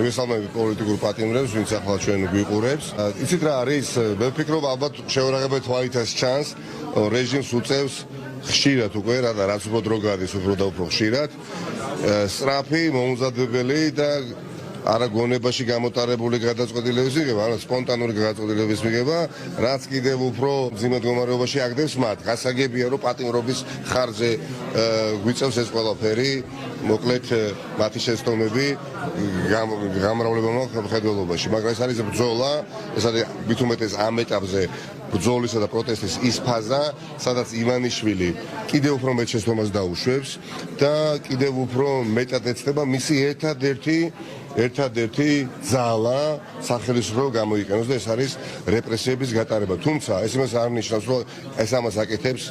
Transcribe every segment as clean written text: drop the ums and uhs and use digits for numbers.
მივესალმები პოლიტიკურ პატიმრებს, ვინც ახლა ჩვენ გვიყურებს. იცით რა არის? მე ვფიქრობ, ალბათ შეურაღებად თვალითაც ჩანს, რეჟიმს უწევს ხშირად უკვე, რაც უფრო დრო გადის, უფრო და უფრო ხშირად. სწრაფი, მოუმზადებელი და არა გონებაში გამოტარებული გადაწყვეტილების მიღება, არა სპონტანური გადაწყვეტილების მიღება, რაც კიდევ უფრო მძიმე მდგომარეობაში აგდებს მათ. გასაგებია, რომ პატიმრობის ხარჯზე გვიწევს ეს ყველაფერი, მოკლედ მათი შეცდომები გამრავლებულმა მხედველობაში, მაგრამ ეს არის ბრძოლა, ეს არის მით უმეტეს ამ ეტაპზე ბრძოლისა და პროტესტის ის ფაზა, სადაც ივანიშვილი კიდევ უფრო მეტ შეცდომას დაუშვებს და კიდევ უფრო მეტად ეცდება მისი ერთადერთი ძალა სახელმწიფო გამოიყენოს და ეს არის რეპრესიების გატარება. თუმცა ეს იმას არ ნიშნავს, რომ ეს ამას აკეთებს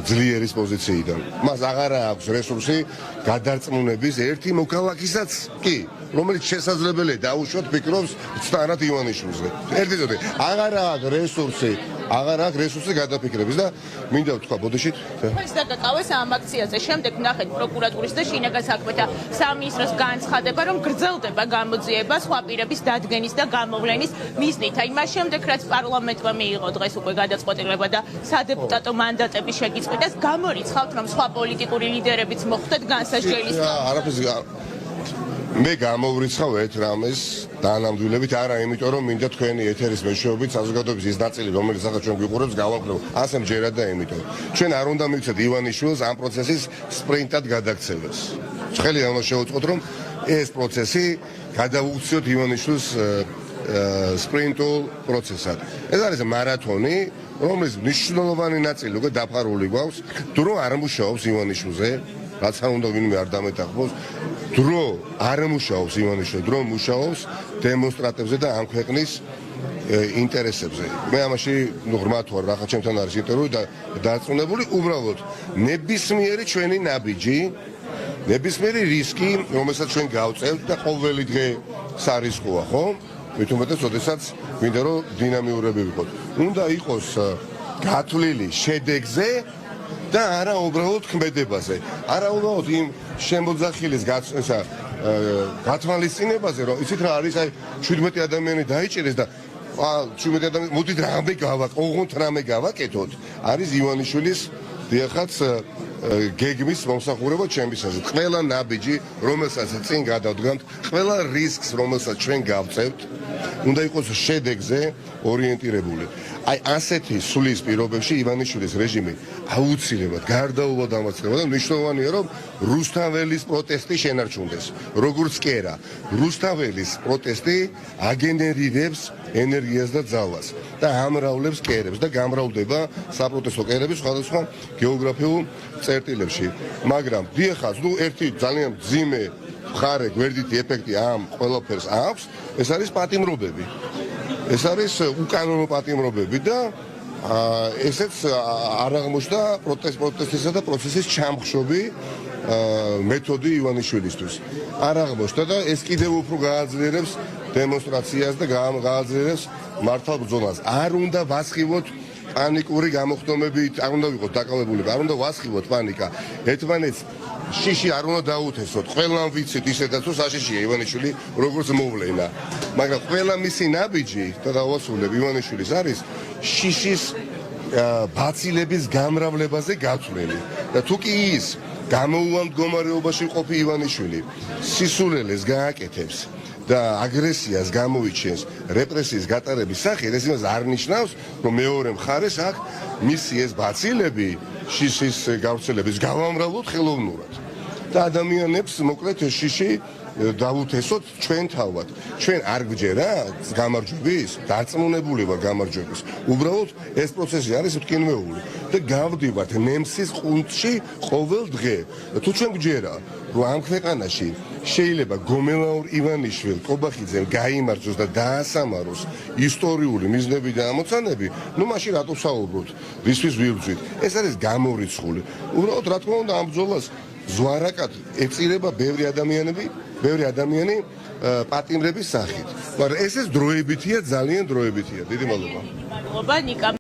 ძლიერის პოზიციიდან. მას აღარა აქვს რესურსი გადარწმუნების ერთი მოქალაქისაც კი, რომელიც შესაძლებელია დაუშვათ ფიქრობს სწორად ივანიშვილზე. ერთიდროულად აღარა აქვს რესურსი გადაფიქრების და მინდა ვთქვა ბოდიშით. ეს დაკავეს ამ აქციაზე. შემდეგ ნახეთ პროკურატურის და შინაგან საქმეთა სამინისტროს განცხადება, რომ გრძელდება გამოძიება სხვა პირების დადგენის და გამოვლენის მიზნით. აი მას შემდეგ რაც პარლამენტმა მიიღო დღეს უკვე გადაწყვეტილება და სადეპუტატო მანდატების შეგიწყვეტას, გამორიცხავთ, რომ სხვა პოლიტიკური ლიდერებიც მოხვდეთ განსაჯელის. მე გამოვრიცხავ ერთ რამეს დაანამდვილებით, არა იმიტომ, რომ მინდა თქვენი ეთერის მეშვეობით საზოგადოების ის ნაწილი, რომელიც ახლა ჩვენ გვიყურებს, გავამხნევ. ასე მჯერად და იმიტომ. ჩვენ არ უნდა მივცეთ ივანიშვილს ამ პროცესის სპრინტად გადაქცევას. ხელიდან უნდა შევუწყოთ, რომ ეს პროცესი გადავუქციოთ ივანიშვილს სპრინტულ პროცესად. ეს არის მარათონი, რომლის მნიშვნელოვანი ნაწილი უკვე დაფარული გვაქვს, დრო არ მუშაობს ივანიშვილზე, რაც არ უნდა ვინმე არ დამეტახოს. დრო არ მუშაობს ივანიშვილი, დრო მუშაობს დემონსტრატებზე და ამ ქვეყნის ინტერესებზე. მე ამაში ღრმად ვარ, ახლა ჩემთან არის ინტერვიუ და დარწმუნებული, უბრალოდ ნებისმიერი ჩვენი ნაბიჯი, ნებისმიერი რისკი, რომელსაც ჩვენ გავწევთ და ყოველი დღე სარისკოა, ხო? მით უმეტეს, როდესაც მინდა რომ დინამიურები ვიყოთ. უნდა იყოს გათვლილი შედეგზე და არა უბრალოდ ქმედებაზე. არა უბრალოდ იმ შემოძახილის გათვალისწინებაზე, რომ იცით რა არის, აი 17 ადამიანი დაიჭირეს და 17 ადამიანი მოდით რამე ოღონდ რამე გავაკეთოთ. არის ივანიშვილის დიახაც გეგმის მომსახურება ჩემისაზე. ყველა ნაბიჯი, რომელსაც წინ გადავდგამთ, ყველა რისკს, რომელსაც ჩვენ გავწევთ, უნდა იყოს შედეგზე ორიენტირებული. აი ასეთი სulis პირობებში ივანიშვილის რეჟიმი აუცილებლად გარდაუვალ დამარცხება და მნიშვნელოვანია, რომ რუსთაველის პროტესტი შენარჩუნდეს. როგორც კერა, რუსთაველის პროტესტი აგენერირებს ენერგიას და ძალას და ამრავლებს კერებს და გამრავლდება საპროტესტო კერები სხვადასხვა გეოგრაფიულ წერტილებში. მაგრამ დიახაც, ერთი ძალიან მძიმე მხარე, გვერდითი ეფექტი ამ ყველაფერს აქვს, ეს არის პატიმრობები. ეს არის უკანონო პატიმრობები და ესეც არ აღმოჩნდა პროტესტისა და პროცესის ჩამხშობი მეთოდი ივანიშვილისთვის. არ აღმოჩნდა და ეს კიდევ უფრო გააძლიერებს დემონსტრაციას და გააძლიერებს მართალ ბრძოლას. არ უნდა ვასხივოთ პანიკური გამოხდომებით, არ უნდა ვიყოთ დაკავებული, არ უნდა ვასხივოთ პანიკა. ერთმანეთს შიში არ უნდა დაუთესოთ. ყველამ ვიცით ისედაც, რომ საშიშია ივანიშვილი როგორც მოვლენა. მაგრამ ყველა მისი ნაბიჯი და დავასრულებ ივანიშვილის არის შიშის ბაცილების გამრავლებაზე გაცვლილი. და თუ კი ის გამოუვალ მდგომარეობაში ყოფი ივანიშვილი სისულელეს გააკეთებს და აგრესიას გამოიჩენს რეპრესიის გატარების სახით, ეს იმას არ ნიშნავს, რომ მეორე მხარეს აქ მისი ეს ბაცილები შიშის გავრცელების გავამრავლოთ ხელოვნურად. და ადამიანებს მოკლედ შიში დავუთესოთ ჩვენ თავად. ჩვენ არ გვჯერა გამარჯვების, დარწმუნებული ვარ გამარჯვების. უბრალოდ ეს პროცესი არის მტკინვეული და გავდივართ ნემსის ყუნწში ყოველ დღე. თუ ჩვენ გვჯერა, რომ ამ ქვეყანაში შეიძლება გომელაურ ივანიშვილ კობახიძემ გაიმარჯვოს და დაასამაროს ისტორიული მიზნები და ამოცანები, ნუ მაშინ რატო ვსაუბრობთ? ვისთვის ვიბრძვით? ეს არის გამორიცხული. უბრალოდ რა თქმა უნდა ამ ბრძოლას ზვარაკად ეწირება ბევრი ადამიანი პატიმრების სახით. მაგრამ ეს დროებითია, ძალიან დროებითია. დიდი მადლობა. მადლობა ნიკა.